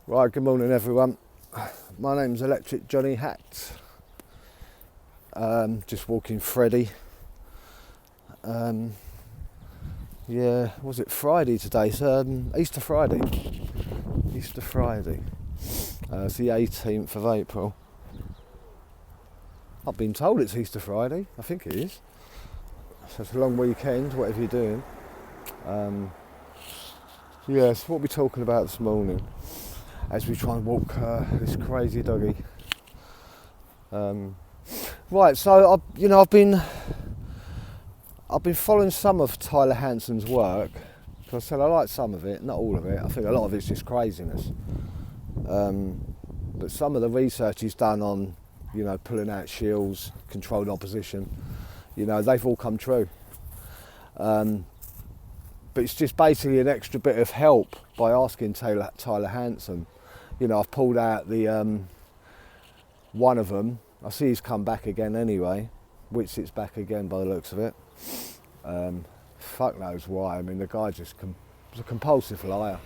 Right, good morning everyone. My name's Electric Johnny Hat. Just walking Freddy. Yeah, was it Friday today? So, Easter Friday. Easter Friday. It's the 18th of April. I've been told it's Easter Friday. I think it is. So it's a long weekend, whatever you're doing. So what we're talking about this morning as we try and walk this crazy doggy. Right, so I've been following some of Tyler Hanson's work. Because I said I like some of it, not all of it. I think a lot of it's just craziness. But some of the research he's done on, pulling out shields, controlled opposition, they've all come true. But it's just basically an extra bit of help by asking Tyler Hanson. I've pulled out the one of them. I see he's come back again anyway. Which it's back again by the looks of it. Fuck knows why. I mean, the guy was a compulsive liar.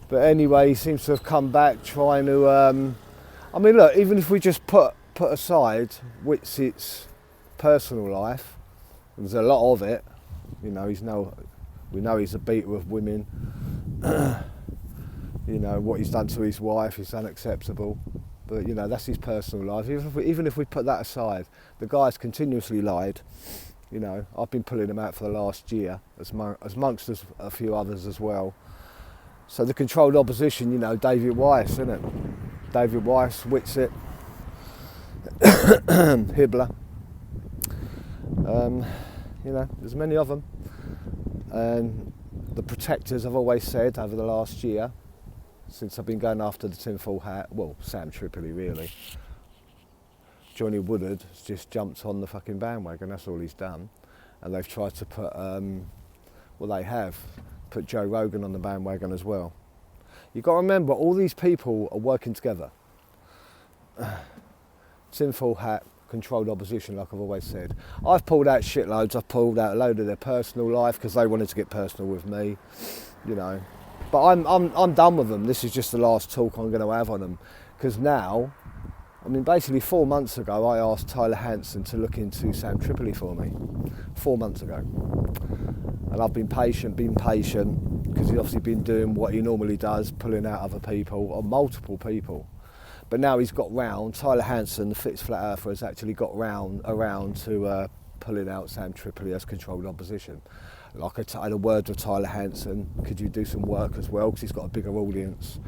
But anyway, he seems to have come back trying to. Look, even if we just put aside Whitsitt's personal life, there's a lot of it. We know he's a beater of women. What he's done to his wife is unacceptable. But that's his personal life. Even if we put that aside, the guy's continuously lied. I've been pulling him out for the last year, amongst a few others as well. So the controlled opposition, David Weiss, isn't it? David Weiss, Whitsitt, Hibbler. There's many of them. And the protectors, I've always said over the last year, since I've been going after the tinfoil hat, well, Sam Tripoli really. Johnny Woodard has just jumped on the fucking bandwagon, that's all he's done. And they've tried to put, they have put Joe Rogan on the bandwagon as well. You've got to remember, all these people are working together. Tinfoil hat, controlled opposition, like I've always said. I've pulled out shitloads. I've pulled out a load of their personal life because they wanted to get personal with me, But I'm done with them. This is just the last talk I'm going to have on them, because now, basically 4 months ago, I asked Tyler Hanson to look into Sam Tripoli for me. 4 months ago, and I've been patient, because he's obviously been doing what he normally does, pulling out other people or multiple people. But now he's got round, Tyler Hanson, the Fitz Flat Earther, has actually got around to pulling out Sam Tripoli as controlled opposition. Like I had a word with Tyler Hanson, could you do some work as well, because he's got a bigger audience.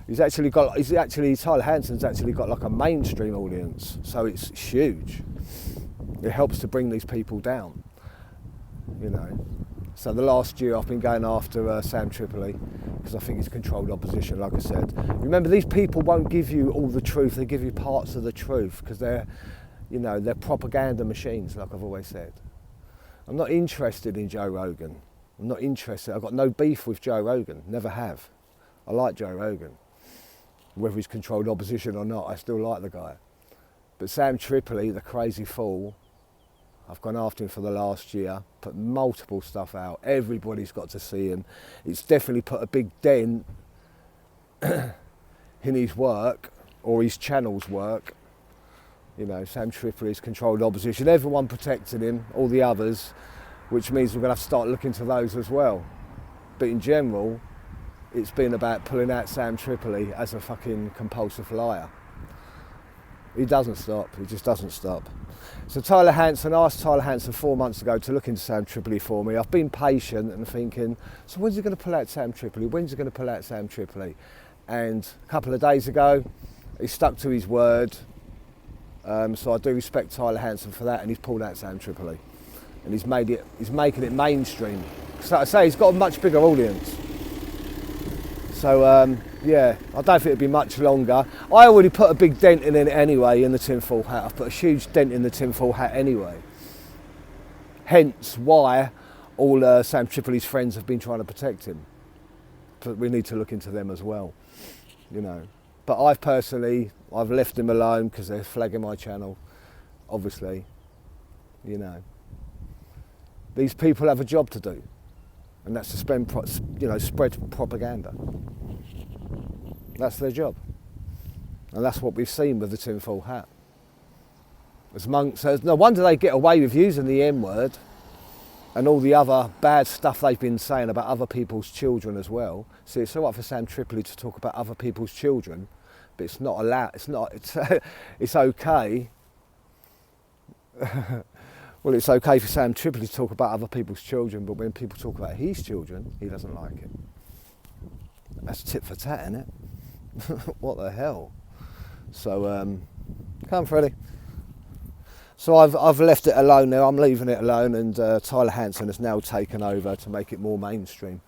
Tyler Hanson's actually got like a mainstream audience, so it's huge. It helps to bring these people down, So the last year I've been going after Sam Tripoli, because I think he's controlled opposition, like I said. Remember, these people won't give you all the truth, they give you parts of the truth, because they're propaganda machines, like I've always said. I'm not interested in Joe Rogan. I'm not interested. I've got no beef with Joe Rogan, never have. I like Joe Rogan. Whether he's controlled opposition or not, I still like the guy. But Sam Tripoli, the crazy fool, I've gone after him for the last year, put multiple stuff out. Everybody's got to see him. It's definitely put a big dent in his work, or his channel's work. Sam Tripoli's controlled opposition. Everyone protecting him, all the others, which means we're going to have to start looking to those as well. But in general, it's been about pulling out Sam Tripoli as a fucking compulsive liar. He doesn't stop, he just doesn't stop. So I asked Tyler Hanson 4 months ago to look into Sam Tripoli for me. I've been patient and thinking, so when's he going to pull out Sam Tripoli? When's he going to pull out Sam Tripoli? And a couple of days ago, he stuck to his word. So I do respect Tyler Hanson for that, and he's pulled out Sam Tripoli. And he's making it mainstream. So like I say, he's got a much bigger audience. So I don't think it'll be much longer. I already put a big dent in it anyway, in the tinfoil hat. I've put a huge dent in the tinfoil hat anyway. Hence why all Sam Tripoli's friends have been trying to protect him. But we need to look into them as well, But I've left him alone because they're flagging my channel, obviously, These people have a job to do. and that's to spread propaganda. That's their job, and that's what we've seen with the tinfoil hat. As monks, so no wonder they get away with using the N word and all the other bad stuff they've been saying about other people's children as well. See, it's all right for Sam Tripoli to talk about other people's children, but it's not allowed. It's okay. Well, it's okay for Sam Tripoli to talk about other people's children, but when people talk about his children, he doesn't like it. That's tit for tat, isn't it? What the hell? So, come Freddie. So I've left it alone now. I'm leaving it alone, and Tyler Hanson has now taken over to make it more mainstream,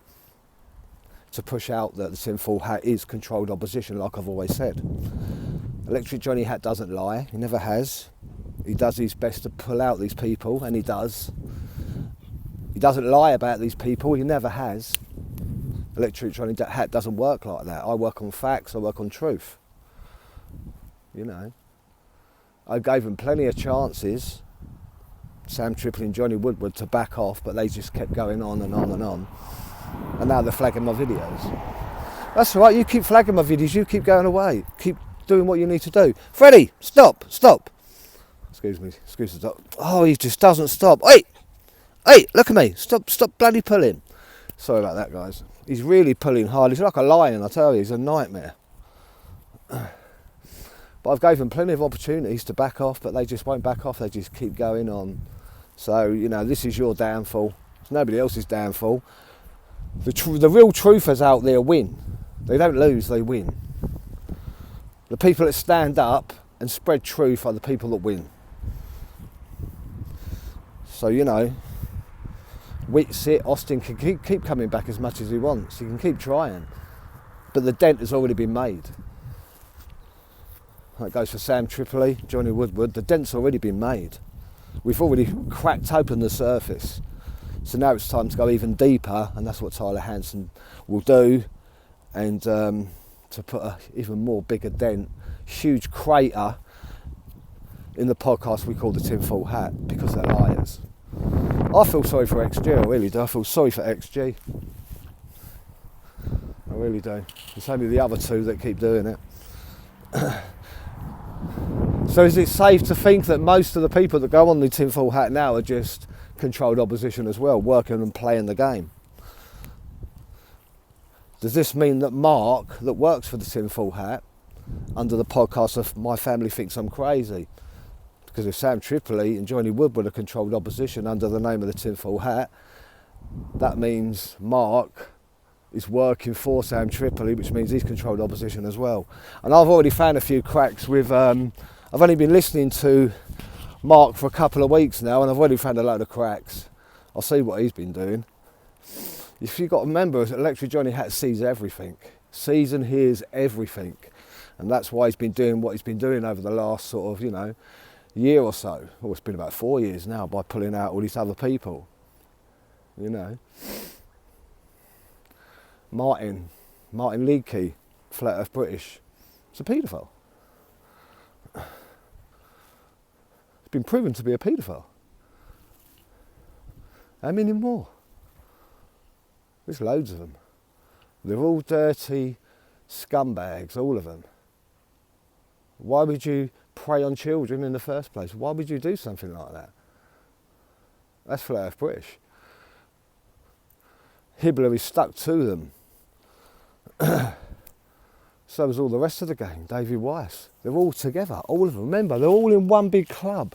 to push out that the tinfoil hat is controlled opposition, like I've always said. Electric Johnny Hat doesn't lie. He never has. He does his best to pull out these people, and he does. He doesn't lie about these people. He never has. Electric Johnny Hat doesn't work like that. I work on facts. I work on truth. You know. I gave them plenty of chances, Sam Tripoli and Johnny Woodward, to back off, but they just kept going on and on and on. And now they're flagging my videos. That's all right, you keep flagging my videos, you keep going away. Keep doing what you need to do. Freddie, stop. Excuse the dog. Oh, he just doesn't stop. Hey, look at me. Stop bloody pulling. Sorry about that, guys. He's really pulling hard. He's like a lion, I tell you. He's a nightmare. But I've gave them plenty of opportunities to back off, but they just won't back off. They just keep going on. So, this is your downfall. It's nobody else's downfall. The real truthers out there win. They don't lose, they win. The people that stand up and spread truth are the people that win. So, Austin can keep coming back as much as he wants. He can keep trying. But the dent has already been made. That goes for Sam Tripoli, Johnny Woodward. The dent's already been made. We've already cracked open the surface. So now it's time to go even deeper, and that's what Tyler Hanson will do. And to put an even more bigger dent, huge crater in the podcast we call the tinfoil hat, because they're liars. I feel sorry for XG, I really do. I feel sorry for XG. I really do. It's only the other two that keep doing it. So is it safe to think that most of the people that go on the tinfoil hat now are just controlled opposition as well, working and playing the game? Does this mean that Mark, that works for the tinfoil hat, under the podcast of My Family Thinks I'm Crazy? Because if Sam Tripoli and Johnny Woodward are controlled opposition under the name of the tinfoil hat, that means Mark is working for Sam Tripoli, which means he's controlled opposition as well. And I've already found a few cracks with, I've only been listening to Mark for a couple of weeks now, and I've already found a load of cracks. I'll see what he's been doing. If you've got to remember, Electric Johnny Hat sees everything, sees and hears everything. And that's why he's been doing what he's been doing over the last sort of, year or so. Oh, it's been about 4 years now, by pulling out all these other people. Martin Leakey, Flat Earth British, it's a paedophile. It's been proven to be a paedophile. How many more? There's loads of them. They're all dirty scumbags, all of them. Why would you prey on children in the first place? Why would you do something like that? That's Flat Earth British. Hibbler is stuck to them. So is all the rest of the gang, David Weiss. They're all together, all of them. Remember, they're all in one big club.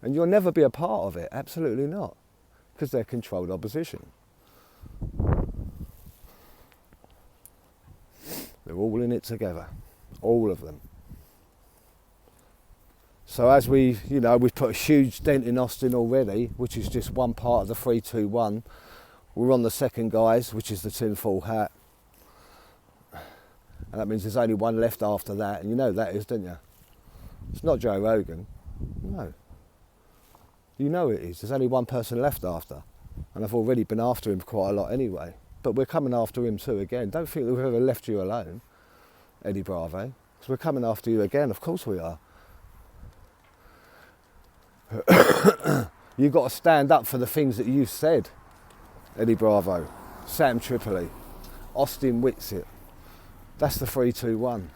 And you'll never be a part of it, absolutely not. Because they're controlled opposition. They're all in it together, all of them. So as we've put a huge dent in Austin already, which is just one part of the 3-2-1. We're on the second, guys, which is the tinfoil hat. And that means there's only one left after that, and you know that is, don't you? It's not Joe Rogan. No. You know it is. There's only one person left after. And I've already been after him quite a lot anyway. But we're coming after him too again. Don't think that we've ever left you alone, Eddie Bravo. Because we're coming after you again. Of course we are. You've got to stand up for the things that you've said, Eddie Bravo. Sam Tripoli, Austin Whitsitt. That's the 321.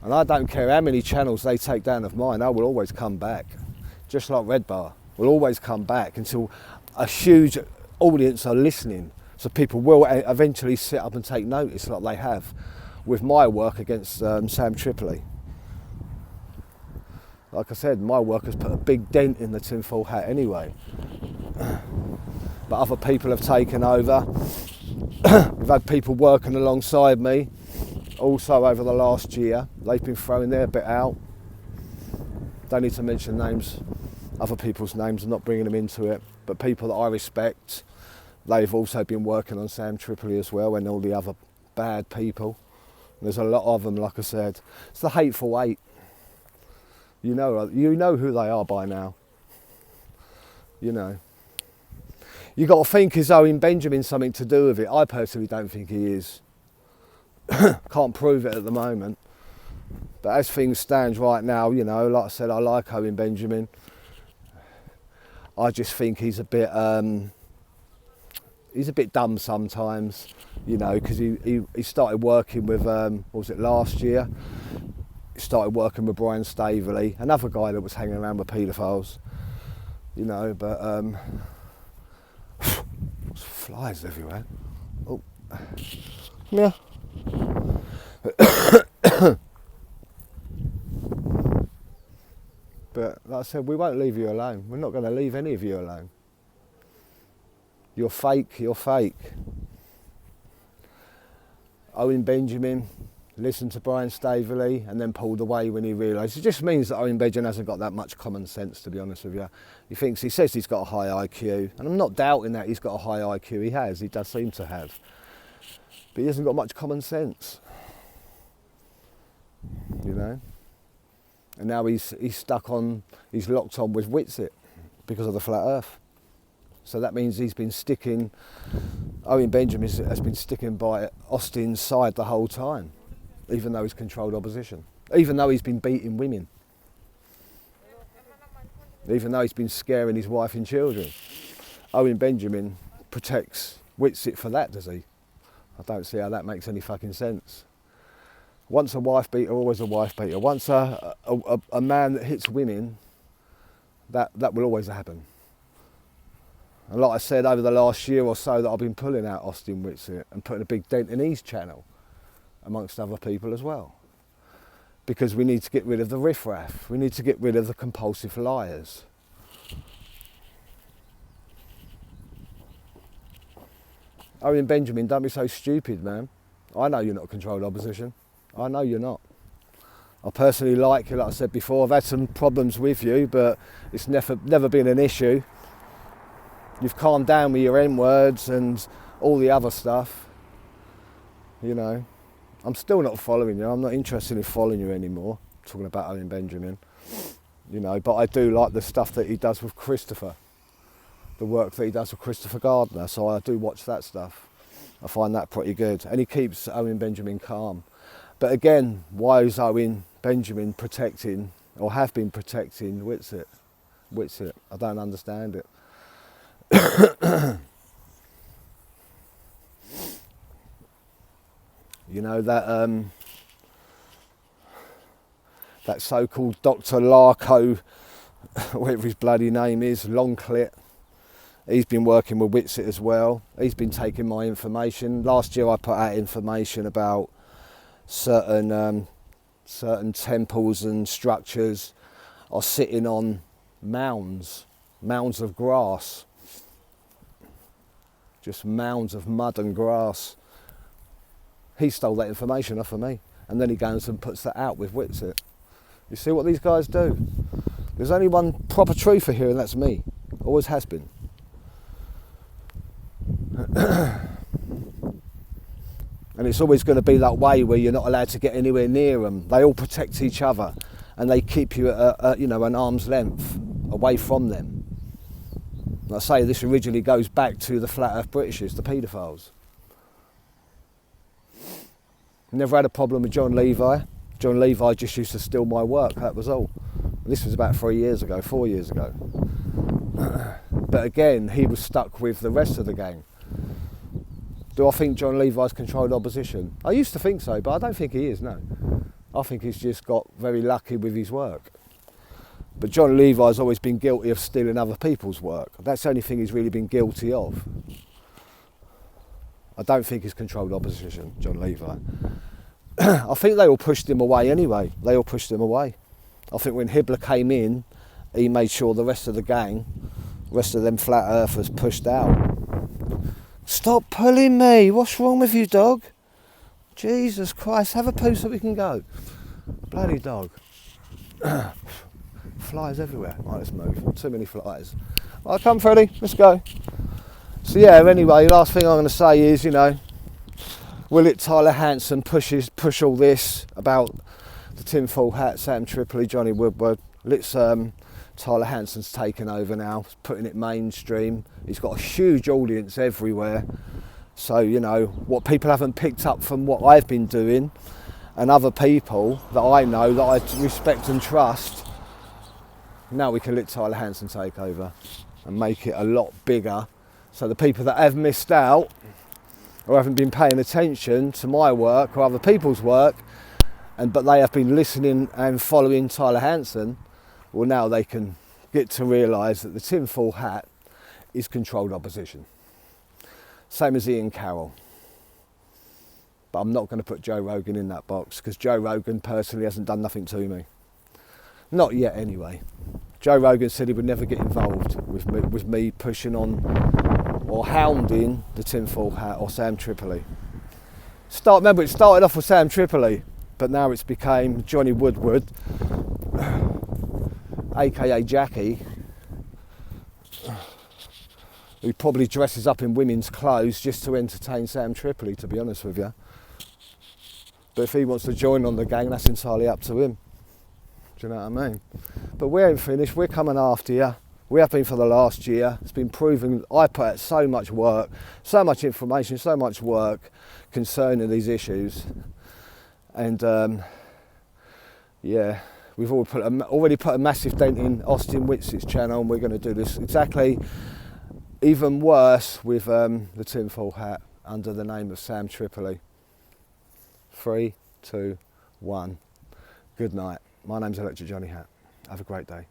And I don't care how many channels they take down of mine, I will always come back. Just like Red Bar, will always come back until a huge audience are listening. So people will eventually sit up and take notice like they have with my work against Sam Tripoli. Like I said, my work has put a big dent in the tinfoil hat anyway. But other people have taken over. We've had people working alongside me also over the last year. They've been throwing their bit out. Don't need to mention names, other people's names, I'm not bringing them into it. But people that I respect, they've also been working on Sam Tripoli as well, and all the other bad people. There's a lot of them, like I said. It's the hateful eight. You know who they are by now. You know. You got to think, is Owen Benjamin something to do with it? I personally don't think he is. Can't prove it at the moment. But as things stand right now, you know, like I said, I like Owen Benjamin. I just think he's a bit dumb sometimes, you know, because he started working with, what was it, last year? He started working with Brian Staveley, another guy that was hanging around with paedophiles, you know, but flies everywhere. Oh, yeah. But like I said, we won't leave you alone. We're not going to leave any of you alone. You're fake, you're fake. Owen Benjamin listened to Brian Staveley and then pulled away when he realised. It just means that Owen Benjamin hasn't got that much common sense, to be honest with you. He says he's got a high IQ, and I'm not doubting that he's got a high IQ. He does seem to have. But he hasn't got much common sense, you know. And now he's locked on with Whitsitt because of the flat earth. So that means Owen Benjamin has been sticking by Austin's side the whole time, even though he's controlled opposition, even though he's been beating women, even though he's been scaring his wife and children. Owen Benjamin protects Whitsitt for that, does he? I don't see how that makes any fucking sense. Once a wife beater, always a wife beater. Once a man that hits women, that will always happen. And like I said, over the last year or so that I've been pulling out Austin Whitsitt and putting a big dent in his channel, amongst other people as well. Because we need to get rid of the riffraff. We need to get rid of the compulsive liars. Owen Benjamin, don't be so stupid, man. I know you're not controlled opposition. I know you're not. I personally like you, like I said before. I've had some problems with you, but it's never been an issue. You've calmed down with your N-words and all the other stuff. You know, I'm still not following you. I'm not interested in following you anymore. Talking about Owen Benjamin. You know, but I do like the stuff that he does with Christopher. The work that he does with Christopher Gardner. So I do watch that stuff. I find that pretty good. And he keeps Owen Benjamin calm. But again, why is Owen Benjamin protecting, or have been protecting, Whitsitt? I don't understand it. You know, that so-called Dr. Larko, whatever his bloody name is, Longclit, he's been working with Whitsitt as well. He's been taking my information. Last year I put out information about certain temples and structures are sitting on mounds of grass, just mounds of mud and grass. He stole that information off of me, and then he goes and puts that out with Whitsitt. You see what these guys do? There's only one proper truther here, and that's me. Always has been. And it's always going to be that way, where you're not allowed to get anywhere near them. They all protect each other, and they keep you at an arm's length away from them. Like I say, this originally goes back to the flat earth Britishers, the paedophiles. Never had a problem with John Levi. John Levi just used to steal my work, that was all. This was about 4 years ago. But again, he was stuck with the rest of the gang. Do I think John Levi's controlled opposition? I used to think so, but I don't think he is, no. I think he's just got very lucky with his work. But John Levi's always been guilty of stealing other people's work. That's the only thing he's really been guilty of. I don't think he's controlled opposition, John Levi. I think they all pushed him away anyway. They all pushed him away. I think when Hibbler came in, he made sure the rest of the gang, rest of them flat earthers pushed out. Stop pulling me! What's wrong with you, dog? Jesus Christ, have a poo so we can go. Bloody dog. Flies everywhere. Right, let's move. Too many flies. Right, come Freddie, let's go. So yeah, anyway, last thing I'm going to say is, you know, will it Tyler Hanson push all this about the tinfoil hat, Sam Tripoli, Johnny Woodward? Let's Tyler Hanson's taken over now, putting it mainstream. He's got a huge audience everywhere. So, you know, what people haven't picked up from what I've been doing and other people that I know, that I respect and trust, now we can let Tyler Hanson take over and make it a lot bigger. So the people that have missed out or haven't been paying attention to my work or other people's work, but they have been listening and following Tyler Hanson, well, now they can get to realise that the tinfoil hat is controlled opposition. Same as Ian Carroll. But I'm not going to put Joe Rogan in that box, because Joe Rogan personally hasn't done nothing to me. Not yet anyway. Joe Rogan said he would never get involved with me pushing on or hounding the tinfoil hat or Sam Tripoli. Remember, it started off with Sam Tripoli, but now it's became Johnny Woodward, aka Jackie, who probably dresses up in women's clothes just to entertain Sam Tripoli, to be honest with you. But if he wants to join on the gang, that's entirely up to him. Do you know what I mean? But we ain't finished, we're coming after you. We have been for the last year. It's been proven. I put out so much work, so much information, so much work concerning these issues. And yeah, we've already put a massive dent in Austin Witz's channel, and we're going to do this exactly even worse with the tinfoil hat under the name of Sam Tripoli. 3, 2, 1. Good night. My name's Electric Johnny Hat. Have a great day.